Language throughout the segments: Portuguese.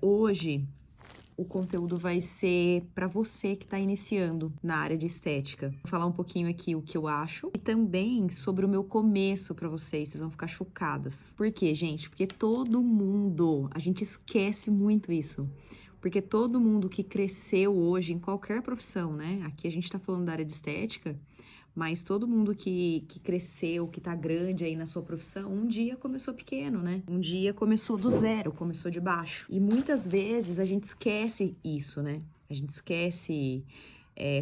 Hoje, o conteúdo vai ser para você que está iniciando na área de estética. Vou falar um pouquinho aqui o que eu acho e também sobre o meu começo para vocês vão ficar chocadas. Por quê, gente? Porque todo mundo, a gente esquece muito isso. Porque todo mundo que cresceu hoje em qualquer profissão, né? Aqui a gente tá falando da área de estética, mas todo mundo que cresceu, que tá grande aí na sua profissão, um dia começou pequeno, né? Um dia começou do zero, começou de baixo. E muitas vezes a gente esquece isso, né? A gente esquece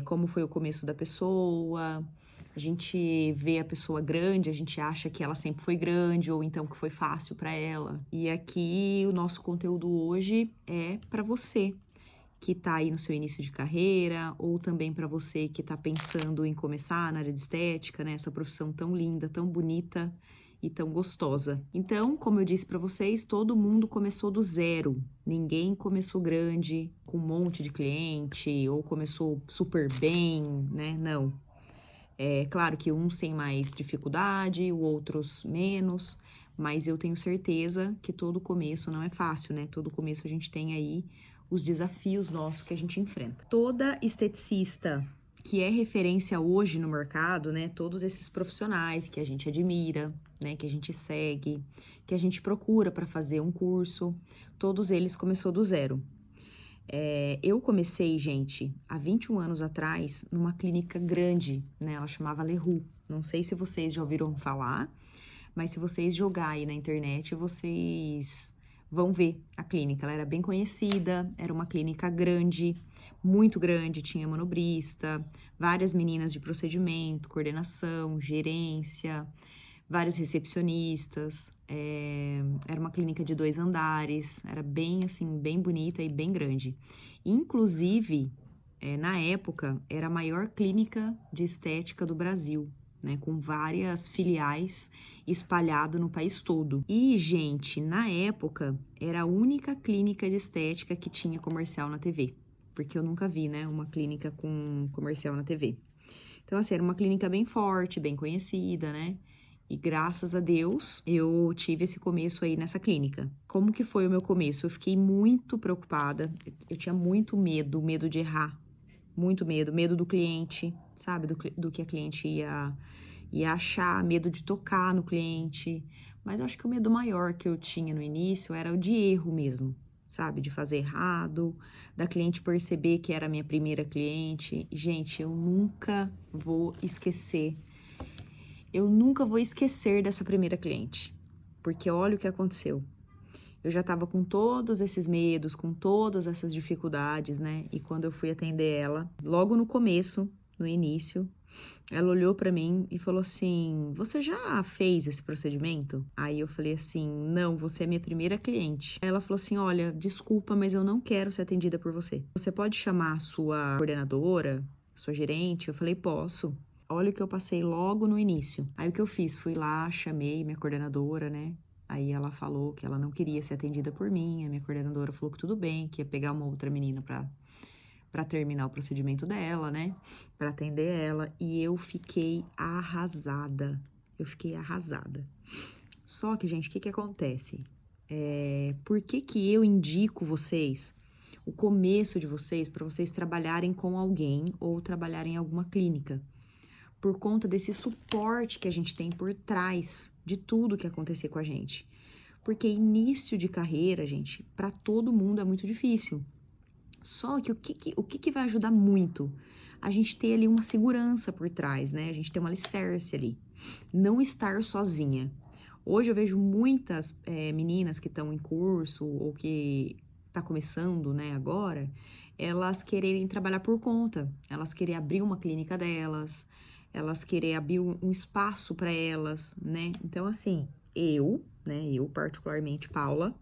como foi o começo da pessoa. A gente vê a pessoa grande, a gente acha que ela sempre foi grande ou então que foi fácil para ela. E aqui o nosso conteúdo hoje é para você que está aí no seu início de carreira, ou também para você que está pensando em começar na área de estética, né? Essa profissão tão linda, tão bonita e tão gostosa. Então, como eu disse para vocês, todo mundo começou do zero. Ninguém começou grande, com um monte de cliente, ou começou super bem, né? Não. É claro que uns têm mais dificuldade, outros menos, mas eu tenho certeza que todo começo não é fácil, né? Todo começo a gente tem aí os desafios nossos que a gente enfrenta. Toda esteticista que é referência hoje no mercado, né? Todos esses profissionais que a gente admira, né? Que a gente segue, que a gente procura para fazer um curso, todos eles começou do zero. Eu comecei, gente, há 21 anos atrás, numa clínica grande, né? Ela chamava Leroux. Não sei se vocês já ouviram falar, mas se vocês jogarem aí na internet, vocês vão ver a clínica. Ela era bem conhecida, era uma clínica grande, muito grande, tinha manobrista, várias meninas de procedimento, coordenação, gerência, várias recepcionistas. Era uma clínica de 2 andares, era bem assim, bem bonita e bem grande. Inclusive, na época, era a maior clínica de estética do Brasil, né, com várias filiais espalhadas no país todo. E, gente, na época, era a única clínica de estética que tinha comercial na TV, porque eu nunca vi, né, uma clínica com comercial na TV. Então, assim, era uma clínica bem forte, bem conhecida, né? E graças a Deus, eu tive esse começo aí nessa clínica. Como que foi o meu começo? Eu fiquei muito preocupada, eu tinha muito medo, medo de errar, muito medo, medo do cliente, sabe? Do que a cliente ia achar, medo de tocar no cliente. Mas eu acho que o medo maior que eu tinha no início era o de erro mesmo, sabe? De fazer errado, da cliente perceber que era a minha primeira cliente. Gente, eu nunca vou esquecer dessa primeira cliente, porque olha o que aconteceu. Eu já estava com todos esses medos, com todas essas dificuldades, né? E quando eu fui atender ela, logo no começo, no início, ela olhou para mim e falou assim: "Você já fez esse procedimento?" Aí eu falei assim: "Não, você é minha primeira cliente." Aí ela falou assim: "Olha, desculpa, mas eu não quero ser atendida por você. Você pode chamar a sua coordenadora, sua gerente?" Eu falei: "Posso." Olha o que eu passei logo no início. Aí o que eu fiz? Fui lá, chamei minha coordenadora, né? Aí ela falou que ela não queria ser atendida por mim. A minha coordenadora falou que tudo bem, que ia pegar uma outra menina para terminar o procedimento dela, né? Para atender ela. E eu fiquei arrasada. Eu fiquei arrasada. Só que, gente, o que que acontece? Por que que eu indico vocês, o começo de vocês, para vocês trabalharem com alguém ou trabalharem em alguma clínica? Por conta desse suporte que a gente tem por trás de tudo que acontecer com a gente. Porque início de carreira, gente, para todo mundo é muito difícil. Só que o que vai ajudar muito? A gente ter ali uma segurança por trás, né? A gente ter uma alicerce ali. Não estar sozinha. Hoje eu vejo muitas meninas que estão em curso ou que tá começando, né, agora, elas quererem trabalhar por conta. Elas querem abrir uma clínica delas, elas querem abrir um espaço para elas, né? Então, assim, eu particularmente, Paula,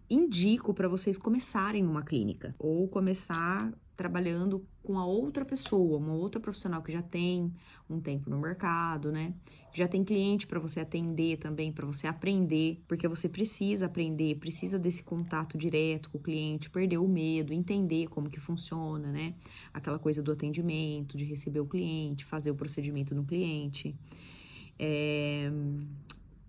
indico para vocês começarem numa clínica ou começar trabalhando com a outra pessoa, uma outra profissional que já tem um tempo no mercado, né? Já tem cliente para você atender também, para você aprender, porque você precisa aprender, precisa desse contato direto com o cliente, perder o medo, entender como que funciona, né? Aquela coisa do atendimento, de receber o cliente, fazer o procedimento no cliente.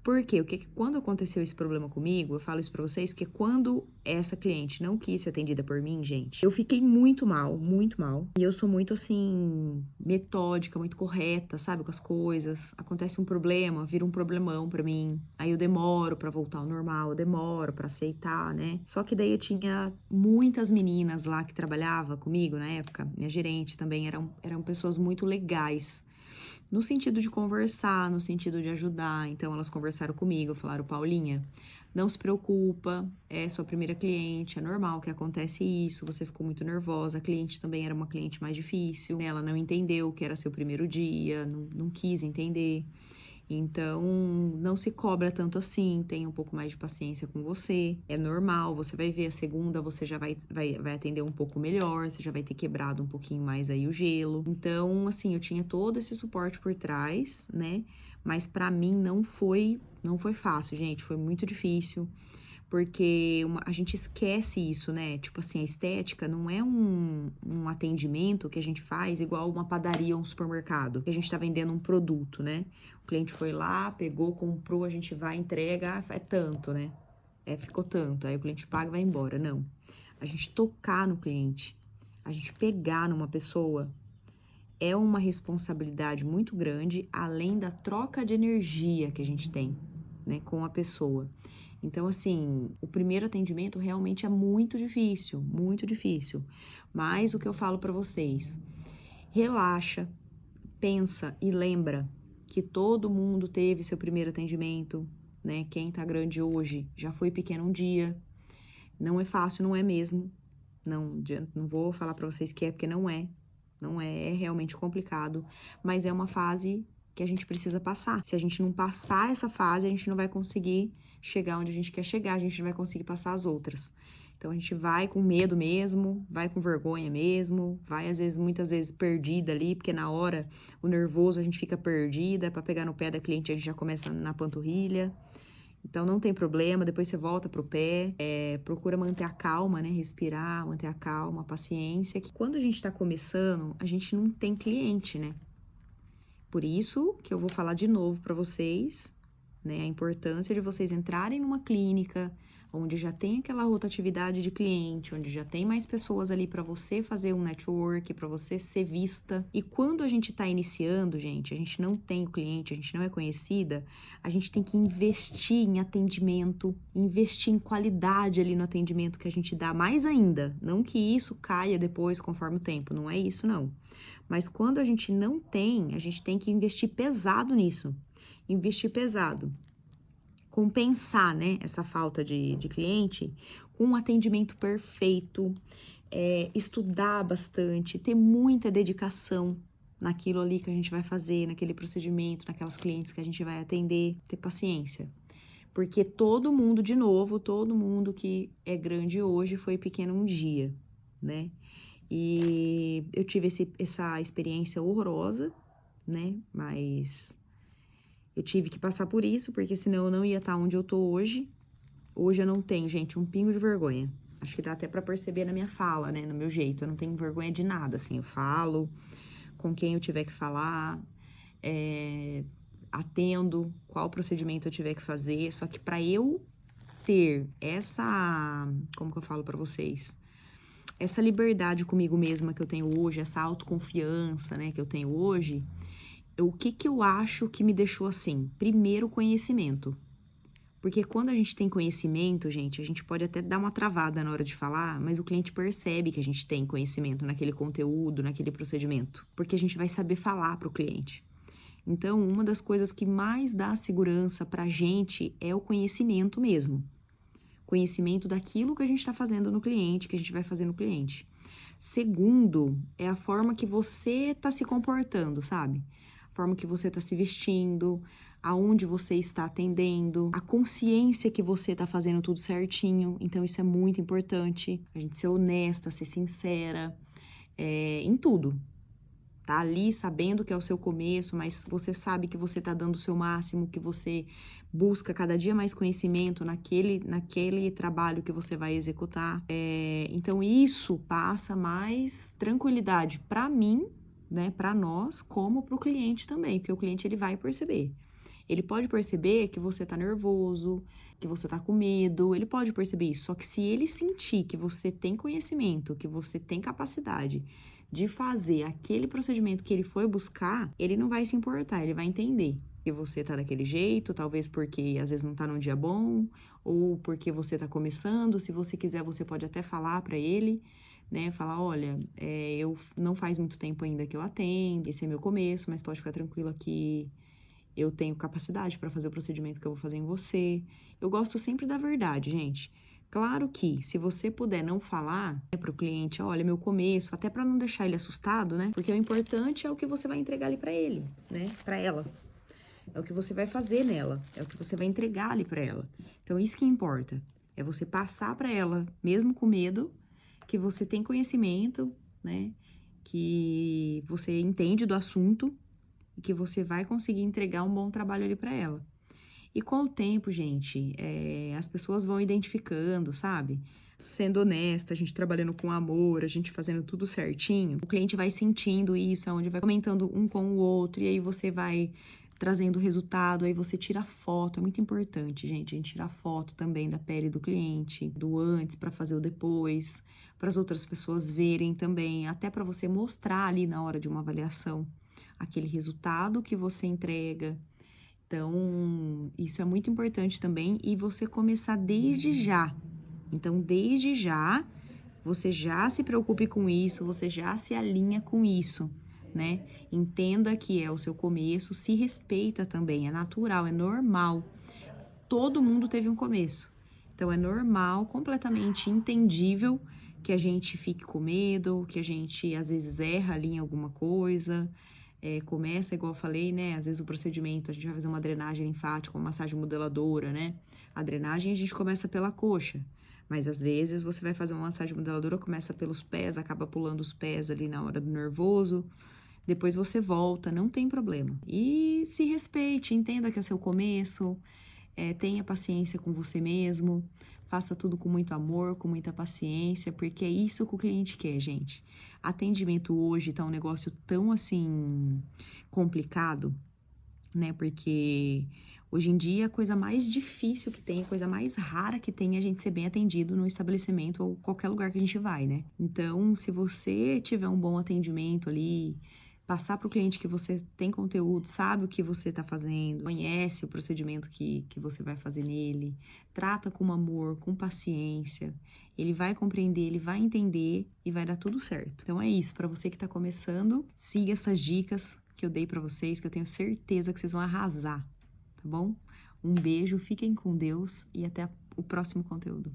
Por quê? Quando aconteceu esse problema comigo, eu falo isso pra vocês, porque quando essa cliente não quis ser atendida por mim, gente, eu fiquei muito mal, muito mal. E eu sou muito, assim, metódica, muito correta, sabe, com as coisas. Acontece um problema, vira um problemão pra mim. Aí eu demoro pra voltar ao normal, eu demoro pra aceitar, né? Só que daí eu tinha muitas meninas lá que trabalhavam comigo na época, minha gerente também, eram pessoas muito legais. No sentido de conversar, no sentido de ajudar. Então, elas conversaram comigo, falaram, Paulinha, não se preocupa, é sua primeira cliente, é normal que acontece isso, você ficou muito nervosa, a cliente também era uma cliente mais difícil, né? Ela não entendeu que era seu primeiro dia, não quis entender. Então, não se cobra tanto assim, tenha um pouco mais de paciência com você. É normal, você vai ver a segunda, você já vai atender um pouco melhor, você já vai ter quebrado um pouquinho mais aí o gelo. Então, assim, eu tinha todo esse suporte por trás, né? Mas pra mim não foi fácil, gente, foi muito difícil. Porque a gente esquece isso, né? Tipo assim, a estética não é um atendimento que a gente faz igual uma padaria ou um supermercado, que a gente tá vendendo um produto, né? O cliente foi lá, pegou, comprou, a gente vai, entrega, é tanto, né? Ficou tanto. Aí o cliente paga e vai embora. Não. A gente tocar no cliente, a gente pegar numa pessoa, é uma responsabilidade muito grande, além da troca de energia que a gente tem, né, com a pessoa. Então, assim, o primeiro atendimento realmente é muito difícil, muito difícil. Mas o que eu falo para vocês, relaxa, pensa e lembra que todo mundo teve seu primeiro atendimento, né? Quem tá grande hoje já foi pequeno um dia. Não é fácil, não é mesmo. Não vou falar para vocês que é, porque não é. Não é, é realmente complicado, mas é uma fase que a gente precisa passar. Se a gente não passar essa fase, a gente não vai conseguir chegar onde a gente quer chegar, a gente não vai conseguir passar as outras. Então a gente vai com medo mesmo, vai com vergonha mesmo, vai às vezes, muitas vezes perdida ali, porque na hora o nervoso a gente fica perdida, para pegar no pé da cliente a gente já começa na panturrilha. Então não tem problema, depois você volta pro pé, procura manter a calma, né? Respirar, manter a calma, a paciência, que quando a gente tá começando, a gente não tem cliente, né? Por isso que eu vou falar de novo para vocês, né? A importância de vocês entrarem numa clínica onde já tem aquela rotatividade de cliente, onde já tem mais pessoas ali para você fazer um network, para você ser vista. E quando a gente está iniciando, gente, a gente não tem o cliente, a gente não é conhecida, a gente tem que investir em atendimento, investir em qualidade ali no atendimento que a gente dá mais ainda. Não que isso caia depois conforme o tempo, não é isso, não. Mas quando a gente não tem, a gente tem que investir pesado nisso. Investir pesado. Compensar, né, essa falta de cliente com um atendimento perfeito, estudar bastante, ter muita dedicação naquilo ali que a gente vai fazer, naquele procedimento, naquelas clientes que a gente vai atender, ter paciência. Porque todo mundo, de novo, todo mundo que é grande hoje foi pequeno um dia, né? E eu tive essa experiência horrorosa, né? Mas eu tive que passar por isso, porque senão eu não ia estar onde eu tô hoje. Hoje eu não tenho, gente, um pingo de vergonha. Acho que dá até pra perceber na minha fala, né? No meu jeito. Eu não tenho vergonha de nada, assim. Eu falo com quem eu tiver que falar, atendo qual procedimento eu tiver que fazer. Só que pra eu ter essa, como que eu falo pra vocês? Essa liberdade comigo mesma que eu tenho hoje, essa autoconfiança, né, que eu tenho hoje, o que eu acho que me deixou assim? Primeiro, conhecimento. Porque quando a gente tem conhecimento, gente, a gente pode até dar uma travada na hora de falar, mas o cliente percebe que a gente tem conhecimento naquele conteúdo, naquele procedimento, porque a gente vai saber falar para o cliente. Então, uma das coisas que mais dá segurança para a gente é o conhecimento mesmo. Conhecimento daquilo que a gente está fazendo no cliente, que a gente vai fazer no cliente. Segundo, é a forma que você está se comportando, sabe? A forma que você está se vestindo, aonde você está atendendo, a consciência que você está fazendo tudo certinho. Então, isso é muito importante. A gente ser honesta, ser sincera, em tudo. Tá ali sabendo que é o seu começo, mas você sabe que você tá dando o seu máximo, que você busca cada dia mais conhecimento naquele trabalho que você vai executar. Então, isso passa mais tranquilidade para mim, né, para nós, como para o cliente também, porque o cliente ele vai perceber. Ele pode perceber que você tá nervoso, que você tá com medo, ele pode perceber isso. Só que se ele sentir que você tem conhecimento, que você tem capacidade de fazer aquele procedimento que ele foi buscar, ele não vai se importar, ele vai entender que você tá daquele jeito, talvez porque às vezes não tá num dia bom, ou porque você tá começando. Se você quiser, você pode até falar para ele, né? Falar, olha, eu não faz muito tempo ainda que eu atendo, esse é meu começo, mas pode ficar tranquila que eu tenho capacidade para fazer o procedimento que eu vou fazer em você. Eu gosto sempre da verdade, gente. Claro que, se você puder não falar, né, para o cliente, olha, meu começo, até para não deixar ele assustado, né? Porque o importante é o que você vai entregar ali para ele, né? Para ela. É o que você vai fazer nela, é o que você vai entregar ali para ela. Então, isso que importa. É você passar para ela, mesmo com medo, que você tem conhecimento, né? Que você entende do assunto e que você vai conseguir entregar um bom trabalho ali para ela. E com o tempo, gente, as pessoas vão identificando, sabe? Sendo honesta, a gente trabalhando com amor, a gente fazendo tudo certinho, o cliente vai sentindo isso, é onde vai comentando um com o outro, e aí você vai trazendo o resultado, aí você tira foto, é muito importante, gente, a gente tirar foto também da pele do cliente, do antes para fazer o depois, para as outras pessoas verem também, até para você mostrar ali na hora de uma avaliação aquele resultado que você entrega. Então, isso é muito importante também, e você começar desde já. Então, desde já, você já se preocupe com isso, você já se alinha com isso, né? Entenda que é o seu começo, se respeita também, é natural, é normal. Todo mundo teve um começo. Então, é normal, completamente entendível que a gente fique com medo, que a gente às vezes erra ali em alguma coisa. Começa, igual eu falei, né? Às vezes o procedimento, a gente vai fazer uma drenagem linfática, uma massagem modeladora, né? A drenagem a gente começa pela coxa, mas às vezes você vai fazer uma massagem modeladora, começa pelos pés, acaba pulando os pés ali na hora do nervoso, depois você volta, não tem problema. E se respeite, entenda que é seu começo, tenha paciência com você mesmo, faça tudo com muito amor, com muita paciência, porque é isso que o cliente quer, gente. Atendimento hoje tá um negócio tão assim complicado, né? Porque hoje em dia a coisa mais difícil que tem, a coisa mais rara que tem é a gente ser bem atendido no estabelecimento ou qualquer lugar que a gente vai, né? Então, se você tiver um bom atendimento ali, passar para o cliente que você tem conteúdo, sabe o que você está fazendo, conhece o procedimento que você vai fazer nele, trata com amor, com paciência, ele vai compreender, ele vai entender e vai dar tudo certo. Então é isso, para você que está começando, siga essas dicas que eu dei para vocês, que eu tenho certeza que vocês vão arrasar, tá bom? Um beijo, fiquem com Deus e até o próximo conteúdo.